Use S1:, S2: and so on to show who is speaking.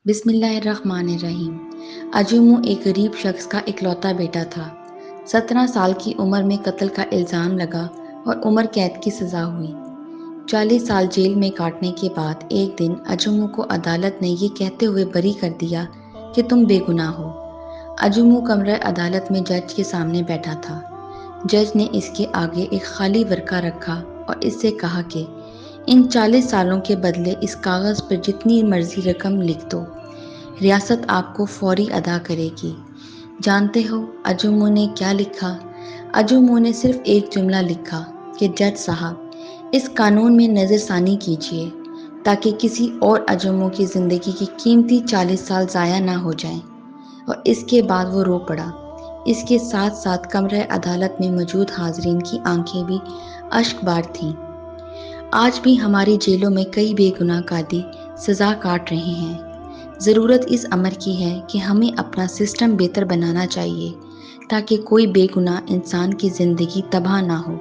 S1: بسم اللہ الرحمن الرحیم۔ اجمو ایک غریب شخص کا اکلوتا بیٹا تھا۔ 17 سال کی عمر میں قتل کا الزام لگا اور عمر قید کی سزا ہوئی۔ 40 سال جیل میں کاٹنے کے بعد ایک دن اجمو کو عدالت نے یہ کہتے ہوئے بری کر دیا کہ تم بے گناہ ہو۔ اجمو کمرہ عدالت میں جج کے سامنے بیٹھا تھا۔ جج نے اس کے آگے ایک خالی ورقہ رکھا اور اس سے کہا کہ ان 40 سالوں کے بدلے اس کاغذ پر جتنی مرضی رقم لکھ دو، ریاست آپ کو فوری ادا کرے گی۔ جانتے ہو اجمو نے کیا لکھا؟ اجمو نے صرف ایک جملہ لکھا کہ جج صاحب، اس قانون میں نظر ثانی کیجیے تاکہ کسی اور اجمو کی زندگی کی قیمتی 40 سال ضائع نہ ہو جائیں، اور اس کے بعد وہ رو پڑا۔ اس کے ساتھ ساتھ کمرہ عدالت میں موجود حاضرین کی آنکھیں بھی اشک بار تھیں۔ آج بھی ہماری جیلوں میں کئی بے گناہ قیدی سزا کاٹ رہے ہیں۔ ضرورت اس امر کی ہے کہ ہمیں اپنا سسٹم بہتر بنانا چاہیے تاکہ کوئی بے گناہ انسان کی زندگی تباہ نہ ہو۔